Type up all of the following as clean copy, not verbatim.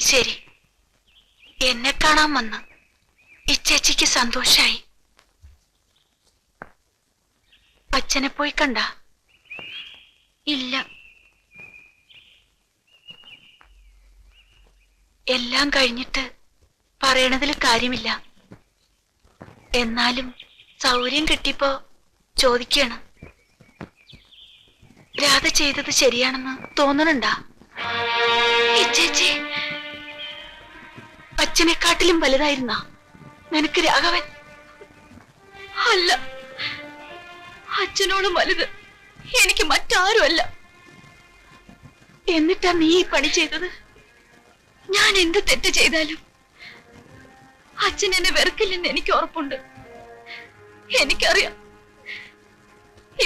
ശരി, എന്നെ കാണാൻ വന്ന് ഈ ചേച്ചിക്ക് സന്തോഷായി. അച്ഛനെ പോയി കണ്ട? ഇല്ല. എല്ലാം കഴിഞ്ഞിട്ട് പറയണതിൽ കാര്യമില്ല. എന്നാലും സൗകര്യം കിട്ടിയപ്പോ ചോദിക്കാണ്. രാധ ചെയ്തത് ശരിയാണെന്ന് തോന്നണുണ്ടാ? ഈ ചേച്ചി അച്ഛനെക്കാട്ടിലും വലുതായിരുന്ന നിനക്ക് രാഘവൻ? അല്ല, അച്ഛനോടും വലുത് എനിക്ക് മറ്റാരുമല്ല. എന്നിട്ടാ നീ ഈ പണി ചെയ്തത്? ഞാൻ എന്ത് തെറ്റ് ചെയ്താലും അച്ഛൻ എന്നെ വെറുക്കില്ലെന്ന് എനിക്ക് ഉറപ്പുണ്ട്. എനിക്കറിയാം,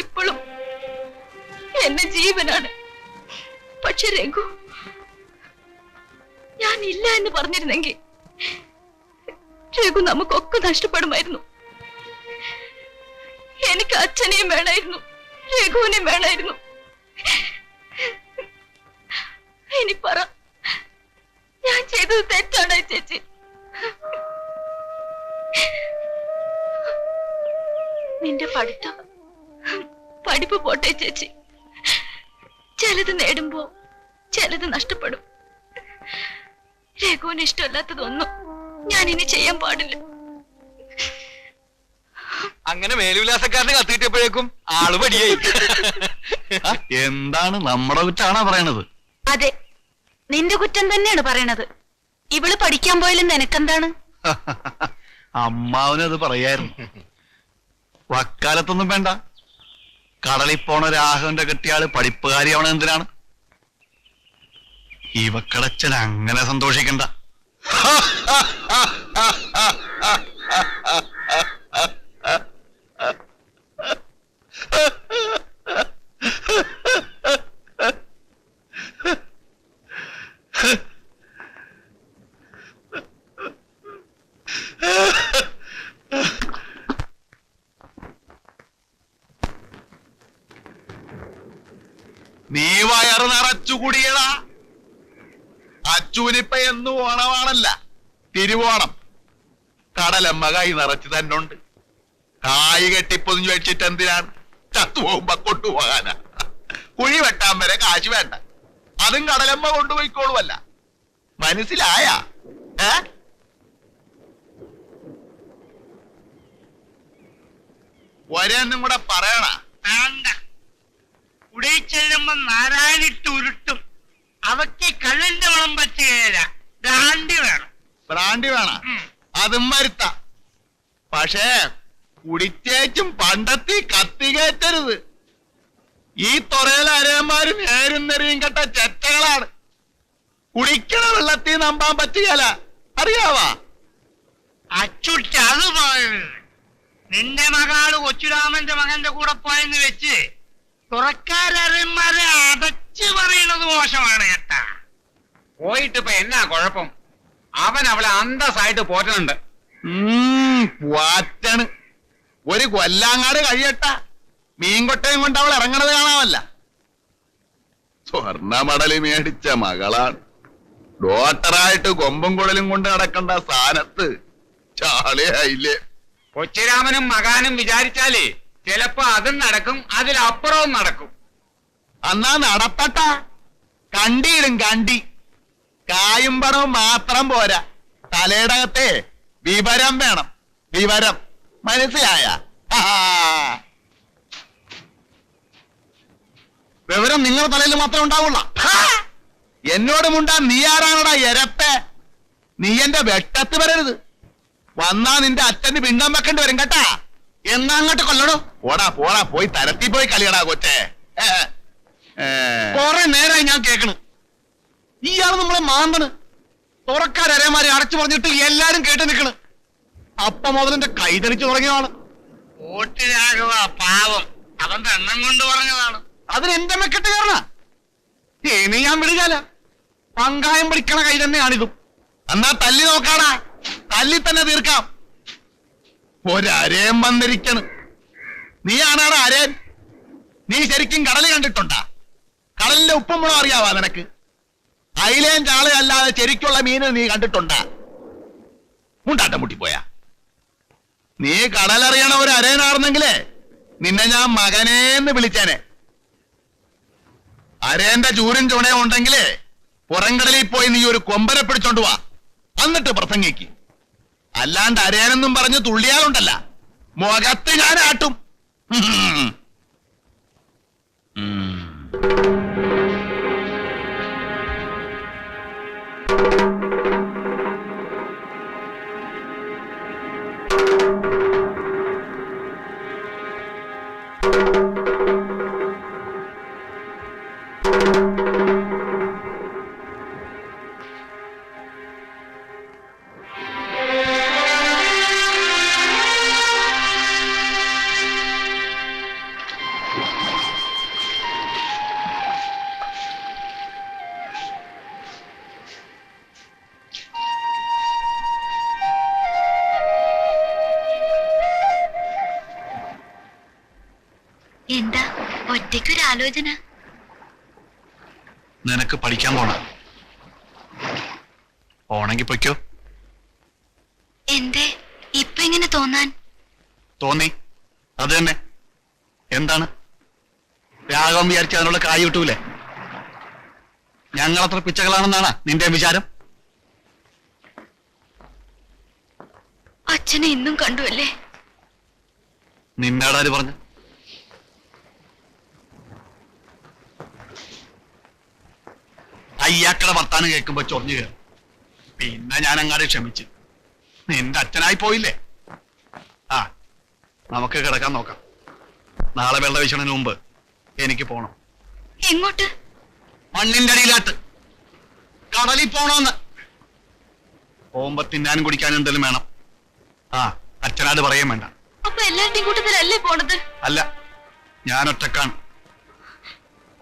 ഇപ്പോഴും എന്റെ ജീവനാണ്. പക്ഷെ രഘു, ഞാൻ ഇല്ല എന്ന് പറഞ്ഞിരുന്നെങ്കിൽ രഘു നമുക്കൊക്കെ നഷ്ടപ്പെടുമായിരുന്നു. എനിക്ക് അച്ഛനെയും വേണമായിരുന്നു, രഘുവിനെയും വേണമായിരുന്നു. ഇനി പറ, ഞാൻ ചെയ്തത് തെറ്റാണോ ചേച്ചി? നിന്റെ പഠിപ്പ് പോട്ടെ ചേച്ചി. ചിലത് നേടുമ്പോ ചിലത് നഷ്ടപ്പെടും. രഘുവിന് ഇഷ്ടമല്ലാത്തതൊന്നും ഞാൻ ഇനി ചെയ്യാൻ പാടില്ല. അങ്ങനെ മേലുവിലാസക്കാരന് കത്തിയിട്ടപ്പോഴേക്കും ആള് പടിയായി. എന്താണ് നമ്മുടെ കുറ്റാണോ പറയണത്? അതെ, നിന്റെ കുറ്റം തന്നെയാണ് പറയണത്. ഇവള് പഠിക്കാൻ പോയാലും നിനക്കെന്താണ്? അമ്മാവനത് പറയായിരുന്നു. വക്കാലത്തൊന്നും വേണ്ട, കടലിൽ പോണ രാഘവന്റെ കെട്ടിയാള് പഠിപ്പുകാരിയാവണ എന്തിനാണ്? ഇവക്കടച്ചൻ അങ്ങനെ സന്തോഷിക്കണ്ട. നീ വയറ് നിറച്ചു കുടിയടാ. അച്ചൂനിപ്പ എന്നും ഓണമാണല്ല, തിരുവോണം. കടലമ്മ കൈ നിറച്ച് തന്നുണ്ട്. കായ് കെട്ടിപ്പൊതിഞ്ഞു വെച്ചിട്ട് എന്തിനാണ്? ചത്തുപോകുമ്പോ കൊണ്ടുപോകാനാ. കുഴി വെട്ടാൻ വരെ കാശ് വേണ്ട, അതും കടലമ്മ കൊണ്ടുപോയിക്കോളുമല്ല. മനസ്സിലായ? ഒരെന്നും കൂടെ പറയണ. വേണ്ട, കുടി ചെല്ലുമ്പോ നാരായണിട്ട് ഉരുട്ടും. അവക്ക് കള്ളിന്റെ വളം പറ്റുകയില്ല, ബ്രാൻഡി വേണം. ബ്രാൻഡി വേണം, അതും വരുത്ത. പക്ഷേ കുടിച്ചേച്ചും പണ്ടത്തി കത്തി കയറ്റരുത്. ഈ തൊറയിലെ അരയന്മാര് നേരും നെറിയും കെട്ട ചെറ്റകളാണ്. കുടിക്കണ വെള്ളത്തിൽ നമ്പാൻ പറ്റുകയല്ല, അറിയാവാ? അച്ചുട്ടി അത് പോയത്. നിന്റെ മകള് കൊച്ചുരാമന്റെ മകന്റെ കൂടെ പോയെന്ന് വെച്ച് തുറക്കാരന്മാരെ അടച്ചു പറയുന്നത് മോശമാണ് കേട്ടാ. പോയിട്ടിപ്പ എന്നാ കുഴപ്പം? അവൻ അവളെ അന്തസ്സായിട്ട് പോറ്റുന്നുണ്ട്. വാറ്റാണ്. ഒരു കൊല്ലാങ്ങാട് കഴിയട്ട, മീൻകൊട്ടയും കൊണ്ട് അവൾ ഇറങ്ങണത് കാണാമല്ല. സ്വർണ്ണമടല് മേടിച്ച മകളാണ്. ഡോക്ടറായിട്ട് കൊമ്പും കുഴലും കൊണ്ട് നടക്കേണ്ട സ്ഥാനത്ത് ചാളിയായില്ലേ? കൊച്ചുരാമനും മകാനും വിചാരിച്ചാലേ ചിലപ്പോ അതും നടക്കും, അതിലപ്പുറവും നടക്കും. എന്നാ നടത്തട്ട. കണ്ടിയിടും കണ്ടി. കായും പണവും മാത്രം പോരാ, തലയിടകത്തെ വിവരം വേണം. വിവരം മനസ്സിലായ? വിവരം നിങ്ങളുടെ തലയിൽ മാത്രമേ ഉണ്ടാവുള്ള. എന്നോട് മുണ്ടാ നീ ആരാണടാ എരപ്പേ? നീ എന്റെ വെട്ടത്ത് വരരുത്. വന്നാ നിന്റെ അച്ഛന് പിണ്ടം വെക്കേണ്ടി വരും കേട്ടാ. എന്നാ അങ്ങോട്ട് കൊല്ലടോ. പോടാ പോടാ, പോയി തരത്തി പോയി കളിയടാ കൊച്ചേ. കൊറേ നേരമായി ഞാൻ കേക്കണ്. ഇയാള് നമ്മളെ മാന്തണ്. തുറക്കാരമാരെ അടച്ചു പറഞ്ഞിട്ട് എല്ലാരും കേട്ട് നിക്കണ്. അപ്പ മുതലെന്റെ കൈതടിച്ചു തുടങ്ങിയതാണ്. ഓട്ടിരാഘവ പാവം, അവന്റെ എണ്ണം കൊണ്ട് പറഞ്ഞതാണ്. അതിന് എന്റെ മെക്കെട്ട് കയറണ ഇനി ഞാൻ വിടുകയല്ല. പങ്കായം പിടിക്കണ കൈ തന്നെയാണിതും. എന്നാ തല്ലി നോക്കാടാ, തല്ലി തന്നെ തീർക്കാം. ഒരരേം വന്നിരിക്കണ്. നീ ആണാടാ അരേൻ? നീ ശരിക്കും കടല് കണ്ടിട്ടുണ്ടാ? കടലിന്റെ ഉപ്പുമ്പുളം അറിയാവാ നിനക്ക്? അയിലേം ചാളയല്ലാതെ ശരിക്കുള്ള മീന് നീ കണ്ടിട്ടുണ്ടാ? മുണ്ടാട്ടം മുട്ടിപ്പോയാ. നീ കടലറിയണ ഒരു അരയനാർന്നെങ്കിലേ നിന്നെ ഞാൻ മകനേന്ന് വിളിച്ചേനെ. അരേന്റെ ചൂരും ചുണയും ഉണ്ടെങ്കിലേ പുറംകടലിൽ പോയി നീ ഒരു കൊമ്പനെ പിടിച്ചോണ്ട് വാ, എന്നിട്ട് പ്രസംഗിക്ക്. അല്ലാണ്ട് അരേനെന്നും പറഞ്ഞ് തുള്ളിയാലുണ്ടല്ല മുഖത്ത് ഞാൻ ആട്ടും. എന്താ ഒറ്റയ്ക്കൊരാലോചന? നിനക്ക് പഠിക്കാൻ പോണെങ്കി പൊയ്ക്കോ. എന്തേ ഇപ്പൊ ഇങ്ങനെ തോന്നാൻ? തോന്നി, അത് തന്നെ. എന്താണ് രാഘവൻ വിചാരിച്ച അതിനുള്ള കായ് കിട്ടൂലേ? ഞങ്ങളത്ര പിച്ചകളാണെന്നാണ് നിന്റെ വിചാരം? അച്ഛനെ ഇന്നും കണ്ടുവല്ലേ? നിന്നാടാര് പറഞ്ഞു? അയ്യാക്കളെ വർത്താനം കേൾക്കുമ്പോ ചൊറിഞ്ഞു കയറും. പിന്നെ ഞാൻ അങ്ങാട് ക്ഷമിച്ചു. നിന്റെ അച്ഛനായി പോയില്ലേ? ആ, നമുക്ക് കിടക്കാൻ നോക്കാം. നാളെ വെള്ള വീശണതിന് മുമ്പ് എനിക്ക് പോണം. എങ്ങോട്ട്? മണ്ണിന്റെ അടിയിലാട്ട്. കടലിൽ പോണോന്ന്. പോകുമ്പോ തിന്നാനും കുടിക്കാനും എന്തെങ്കിലും വേണം. ആ, അച്ഛനാട് പറയും വേണ്ട. അപ്പൊ എല്ലാവരുടെയും കൂട്ടത്തിലല്ലേ പോണത്? അല്ല, ഞാൻ ഒറ്റക്കാണ്.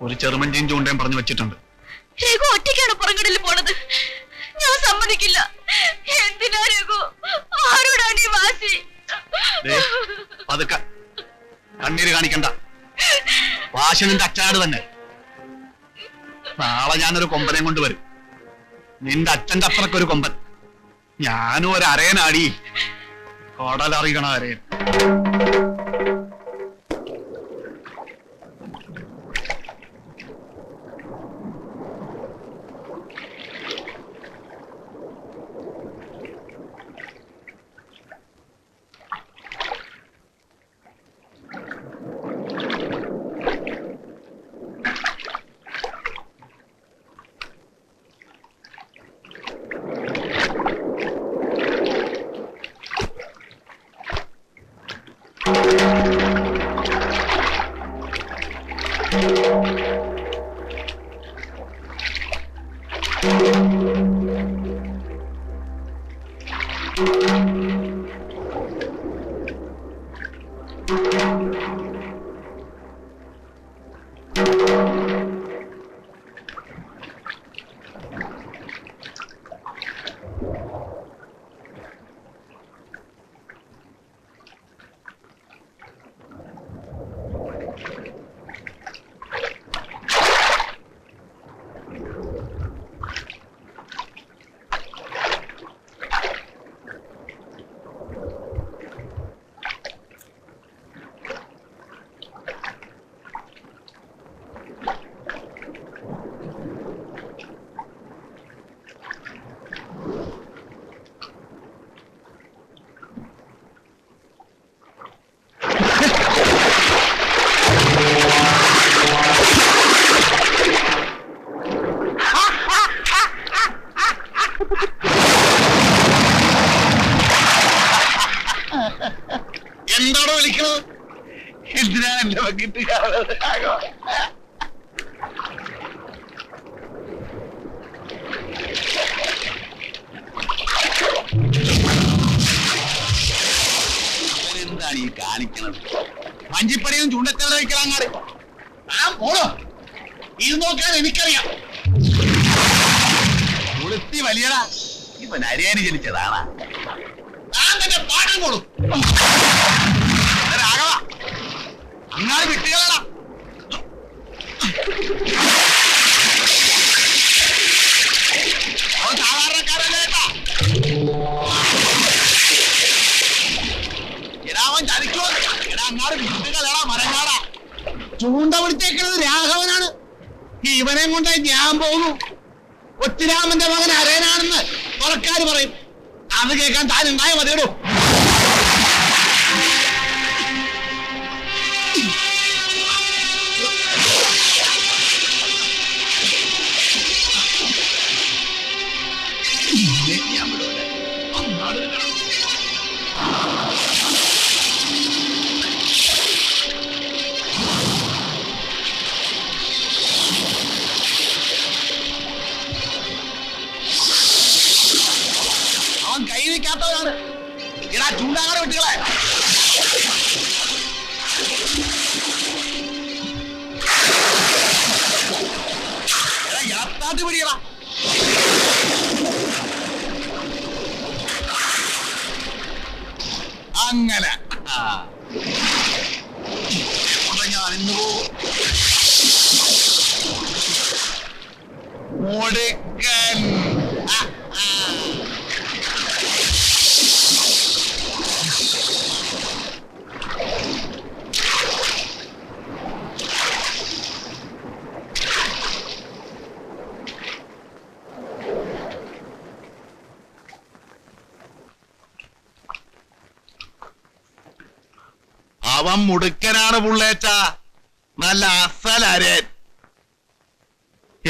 ഒരു ചെറുമഞ്ചിയും ചൂണ്ടയും പറഞ്ഞു വെച്ചിട്ടുണ്ട്. രഘു ഒറ്റയ്ക്കാണ് പുറംകടലിൽ പോണത്. ഞാൻ സമ്മതിക്കില്ല. എന്തിനാ രഘു? ആരോടാണ് ഈ വാശി? പതുക്കെ കണ്ണീര് കാണിക്കണ്ട. വാശി നിന്റെ അച്ഛനാട് തന്നെ. നാളെ ഞാനൊരു കൊമ്പനെ കൊണ്ടുവരും. നിന്റെ അച്ഛന്റെ അപ്പുറക്കൊരു കൊമ്പൻ. ഞാനും ഒരു അരയനാടി. കടലറിയണ അരയൻ. എന്താണോ വിളിക്കുന്നത്? എന്തിനാ എന്റെ വക്കിട്ട് എന്താണ് ഈ കാണിക്കണത്? വഞ്ചിപ്പടിയും ചൂണ്ടച്ചാല വയ്ക്കലാങ്ങാട്. ആ പോളോ, ഇത് നോക്കാൻ എനിക്കറിയാം. ഉളുത്തി വലിയടാ. ഇവൻ അരിയാന് ജനിച്ചതാണാ. ഞാൻ തന്നെ പാടും പോളും. രാഘവ, അങ്ങാട് വിട്ടുകളാ. ചൂണ്ട പിടിച്ചേക്കുന്നത് രാഘവനാണ്. ഇവനെ കൊണ്ട് ഞാൻ പോകുന്നു. ഒത്തിരാമന്റെ മകൻ അരയനാണെന്ന് പുറക്കാര് പറയും. അത് കേൾക്കാൻ താൻ ഉണ്ടായ മതിയോ? അവൻ കൈ നിൽക്കാത്തവരാണ്. ഇടാ ചൂണ്ടാകാതെ വിട്ടുകളെ. യാത്താത്തി പിടികളാ. അങ്ങനെ ഞാൻ ഇന്ന് പോകും. മുടുക്കൻ. അവൻ മുടുക്കനാണ് പുള്ളേച്ച. നല്ല അസലരൻ.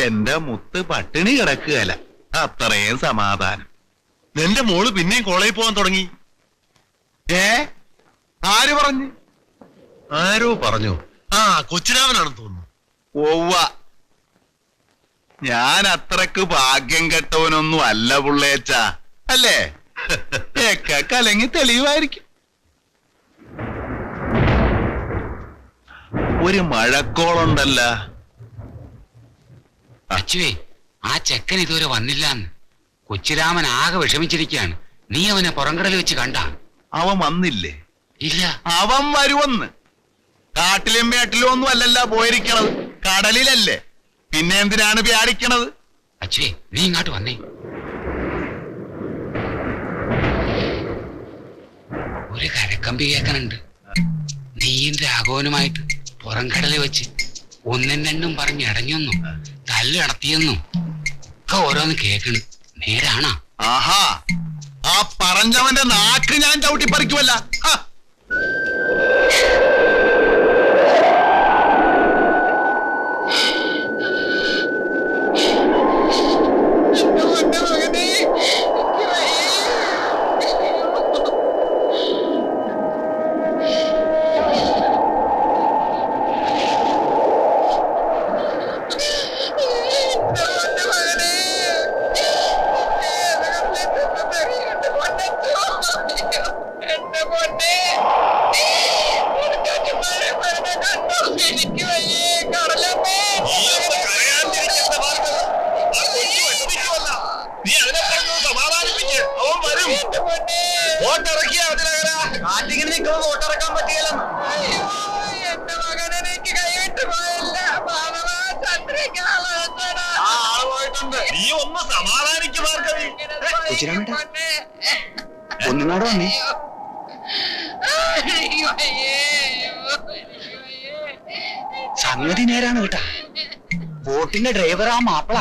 എന്റെ മുത്ത് പട്ടിണി കിടക്കുകയല്ല. അത്രയും സമാധാനം. നിന്റെ മോള് പിന്നെയും കോളേജിൽ പോകാൻ തുടങ്ങി. ആര് പറഞ്ഞു? ആരോ പറഞ്ഞു. ആ കൊച്ചുരാമനാണെന്ന് തോന്നുന്നു. ഓവ്വ, ഞാൻ അത്രക്ക് ഭാഗ്യം കെട്ടവനൊന്നും അല്ല പുള്ളേച്ച. അല്ലേ? കലങ്ങി തെളിവായിരിക്കും. ഒരു മഴക്കോളുണ്ടല്ല. അച്ചുവേ, ആ ചെക്കൻ ഇതുവരെ വന്നില്ലാന്ന്. കൊച്ചിരാമൻ ആകെ വിഷമിച്ചിരിക്കുകയാണ്. നീ അവനെ പുറംകടൽ വെച്ച് കണ്ട? അവൻ വന്നില്ലേ? ഇല്ല. അവൻ വരുമെന്ന്. കാട്ടിലും വേട്ടിലും ഒന്നും അല്ലല്ല പോയിരിക്കണത്, കടലിലല്ലേ. പിന്നെ എന്തിനാണ് വ്യാടിക്കണത്? അച്ചുവേ, നീ ഇങ്ങോട്ട് വന്നേ. ഒരു കരക്കമ്പി കേൾക്കണുണ്ട്. നീയും രാഘവനുമായിട്ട് പുറംകടലിൽ വെച്ച് ഒന്നും രണ്ടും പറഞ്ഞ് ഇടഞ്ഞൊന്നും തല്ല് നടത്തിയെന്നും ഒക്കെ ഓരോന്ന് കേൾക്കണ്. നേരാണോ? ആഹാ, ആ പറഞ്ഞവന്റെ നാക്ക് ഞാൻ ചവിട്ടിപ്പറിക്കുമല്ല. നീ അതിനെ പറഞ്ഞു സമാധാനിപ്പിച്ച്. അവൻ വരും. വോട്ടിറക്കിയ കാറ്റിങ്ങനെ നിൽക്കുന്നത് വോട്ടിറക്കാൻ പറ്റിയല്ലെന്ന്. എന്റെ മകനെനിക്ക് കൈവിട്ട് പോയല്ല. ആ ആള് പോയിട്ടുണ്ട്. നീ ഒന്ന് സമാധാനിക്ക് ഭാർഗവി. ഒന്നിനോട് വന്നേ. സംഗതി നേരാണ് കേട്ടാ. ബോട്ടിന്റെ ഡ്രൈവർ ആ മാപ്പിള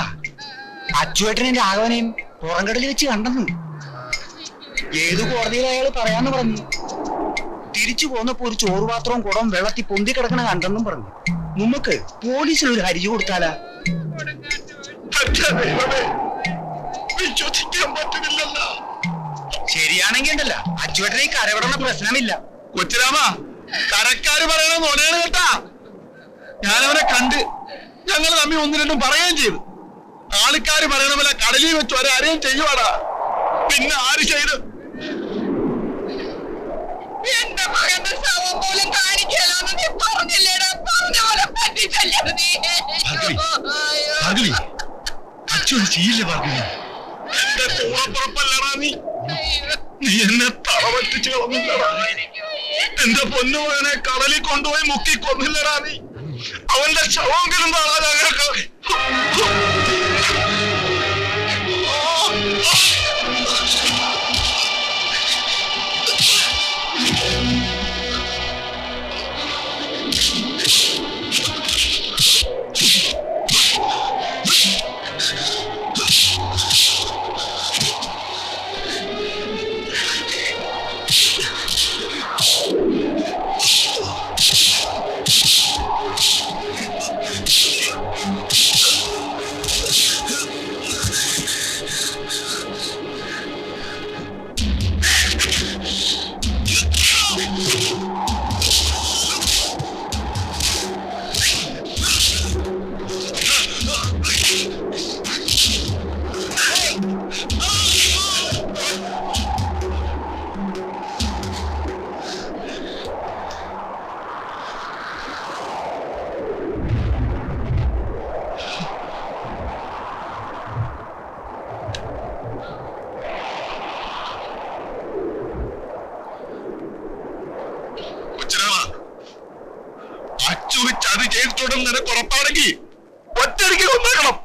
അച്ചുവേട്ടനെയും രാഘവനെയും പുറംകടലിൽ വെച്ച് കണ്ടെന്നു. ഏതു കോടതിയിൽ അയാൾ പറയാന്ന് പറഞ്ഞു. തിരിച്ചു പോന്നപ്പോ ഒരു ചോറുപാത്രവും കുടവും വെള്ളത്തിൽ പൊന്തി കിടക്കണ കണ്ടെന്നും പറഞ്ഞു. നമുക്ക് പോലീസിൽ ഒരു ഹരിജു കൊടുത്താലാ? വിശ്വസിക്കാൻ പറ്റുന്നില്ലല്ലോ. ശരിയാണെങ്കിൽ ഉണ്ടല്ല, അച്ചുവേട്ടനെ ഈ കരവിടണ പ്രശ്നമില്ല. കൊച്ചുരാമ, കരക്കാര് പറയണ നുണയാണ് കേട്ടാ. ഞാനവനെ കണ്ട്, ഞങ്ങൾ തമ്മിൽ ഒന്ന് രണ്ടും പറയുകയും ചെയ്തു. ആൾക്കാര് പറയണ പോലെ കടലിൽ വെച്ച് ഒരാരെയും ചെയ്യുവാടാ. പിന്നെ ആര് ചെയ്ത്? എന്റെ മകന്റെ ശവം പോലും കാണിക്കലോന്ന് നീ പറഞ്ഞില്ലേടാ. പറഞ്ഞ പോലെ പറ്റിച്ചല്ലേ നീ. ഭാർഗവി, അച്ഛൻ ചെയ്യില്ലേ ഭാർഗവി? എന്റെ കൂടപ്പുറപ്പല്ലടാ നീ. നീ എന്നെ തറവറ്റിച്ച് കളഞ്ഞില്ലടാ. എന്റെ പൊന്നുമകനെ കടലിൽ കൊണ്ടുപോയി മുക്കി കൊന്നില്ലടാ നീ. അവന്റെ ശവമെങ്കിലും താളാ ഞങ്ങൾക്ക്. ഒറ്റയടിക്ക് കൊന്നേക്കണം.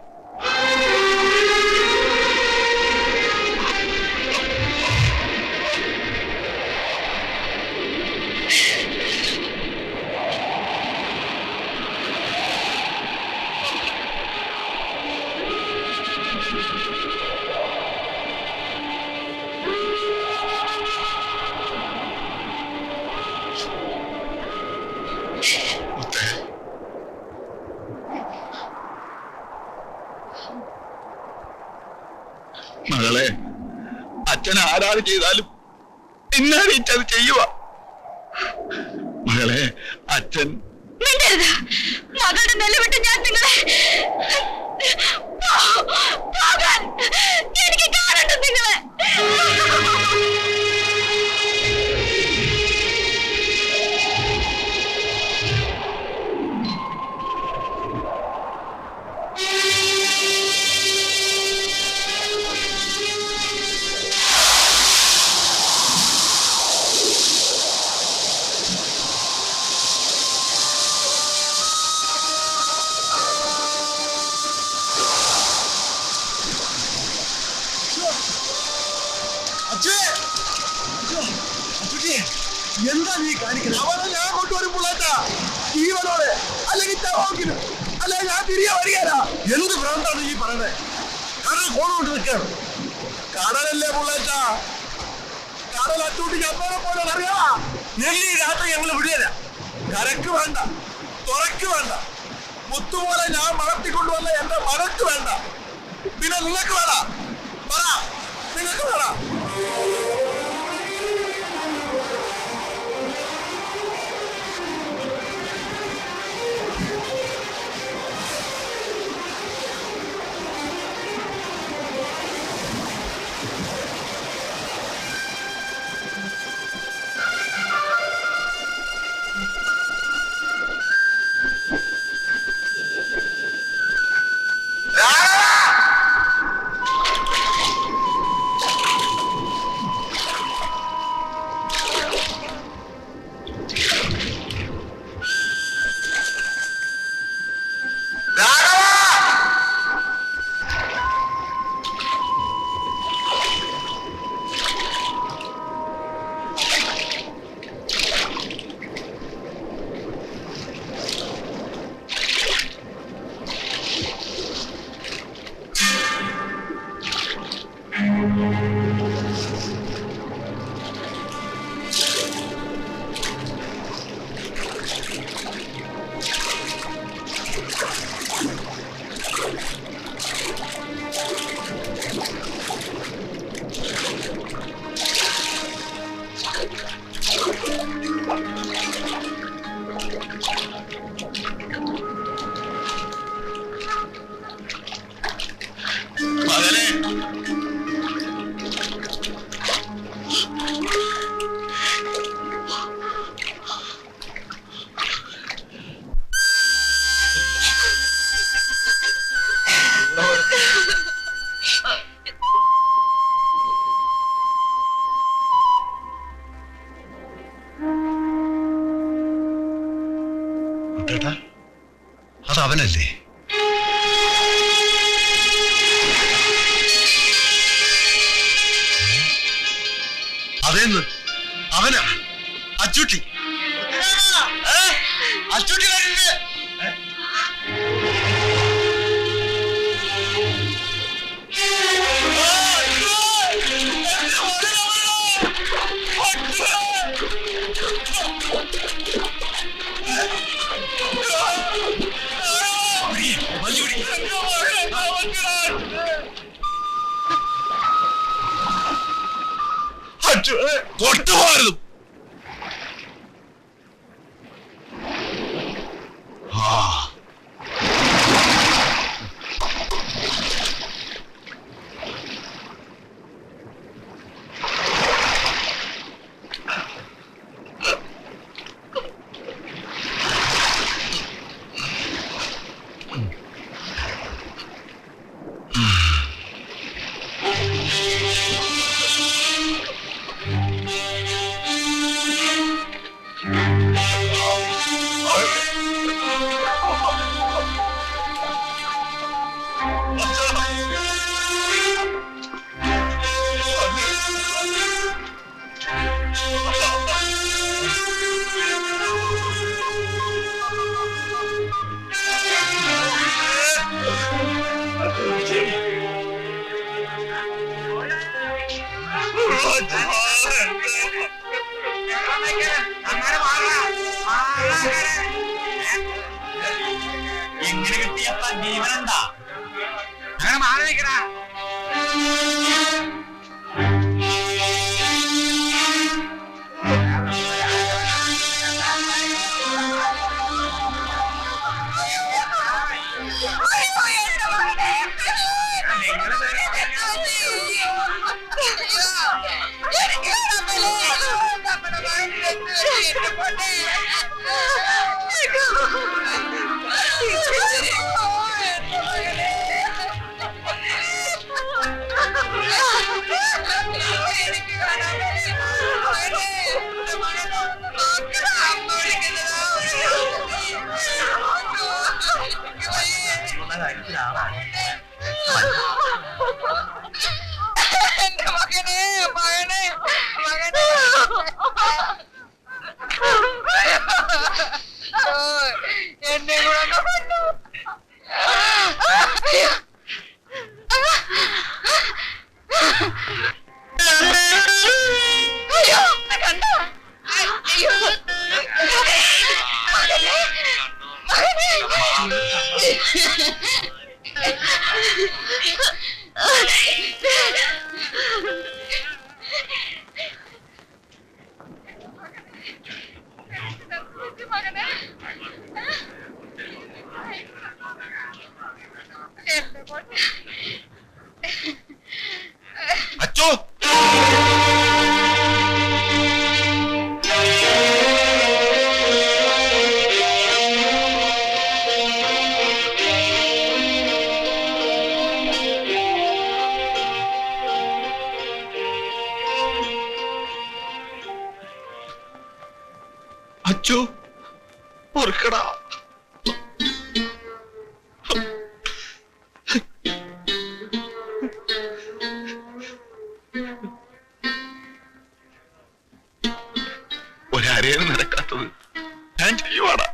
മകളെ, അച്ഛൻ ആരാണ് ചെയ്താലും പിന്നാരീച്ചത് ചെയ്യുക. മകളെ, അച്ഛൻ മിണ്ടരുത്. മകളുടെ നിലവിട്ട് ഞാൻ നിങ്ങളെ പോകാൻ എനിക്ക് കാണണ്ട നിങ്ങളെ. എന്താ നീ കാണിക്കുന്നത്? അവനെ ഞാൻ കൊണ്ടുവരും പുള്ളേറ്റാ, ജീവനോടെ, അല്ലെങ്കിൽ ചവോക്കിനും, അല്ലെങ്കിൽ ഞാൻ തിരികെ വരികയാ. എന്ത് ഭ്രാന്താണ് ഈ പറയണേ? കടൽ കോണുകൊണ്ട് നിൽക്കണം. കടലല്ലേ പുള്ളേറ്റാ, കടൽ അച്ചൂട്ടിക്ക് അമ്മേനെ പോലെ അറിയാവാ. നെല്ലി രാത്രി ഞങ്ങൾ വിടുകയില്ല. കരക്ക് വേണ്ട, തുറക്ക് വേണ്ട, മുത്തുപോലെ ഞാൻ വളർത്തിക്കൊണ്ടുവന്ന എന്റെ മകൾക്ക് വേണ്ട. പിന്നെ നിങ്ങൾക്ക് വേണ്ട, പറ, നിങ്ങൾക്ക് വേണ്ട. അത് അവനല്ലേ? അതേന്ന് അവനാ അച്ചൂട്ടി. അച്ചൂട്ടി വരുന്നുണ്ട്. തൊട്ടുപോകരുത്. ഇവനെന്താ അങ്ങനെ മാറി നിൽക്കടാ. എന്റെ മകനെ മകനെ മകനെ എന്നെ കൂടെ കൊണ്ടു. അയ്യോ കണ്ട അയ്യോ മകനെ മകനെ അച്ചോ അച്ചോ പൊറുക്കടാ. ഒരരയാണ് നടക്കാത്തത് ഞാൻ ചെയ്യുവാടാ.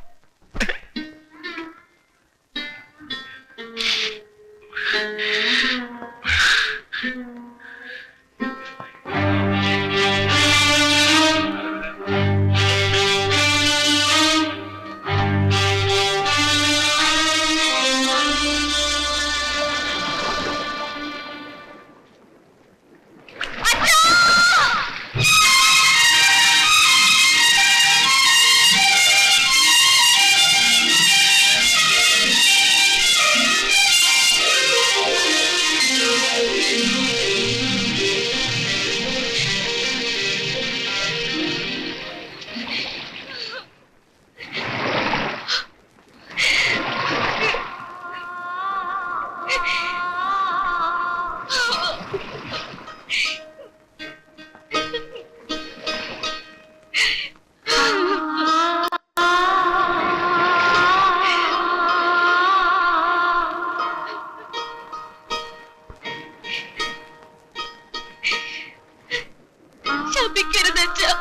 ശപിക്കരുത് അച്ഛാ.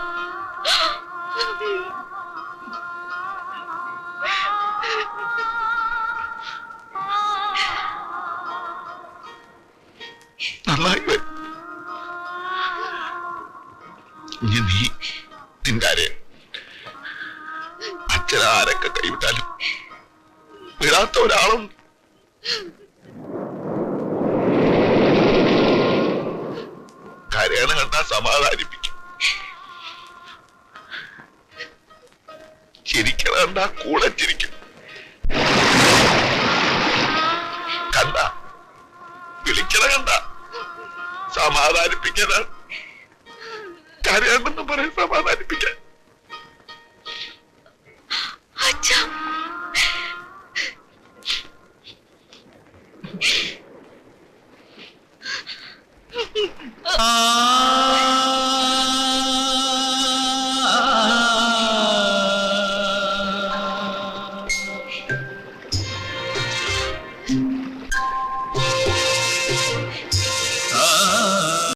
നന്നായി വരും. ഇനി നീ നിന്റെ അച്ഛനാരൊക്കെ കൈവിട്ടാലും വിടാത്ത ഒരാളും കരയണ കണ്ടാ സമാധാനിപ്പിക്കും, ചിരിക്കണ കണ്ടാ കൂടെ ചിരിക്കും, കണ്ട വിളിക്കണ കണ്ട സമാധാനിപ്പിക്കാനാണ്. കരയണ്ടെന്ന് പറയാൻ സമാധാനിപ്പിക്കാൻ. അച്ഛാ ആ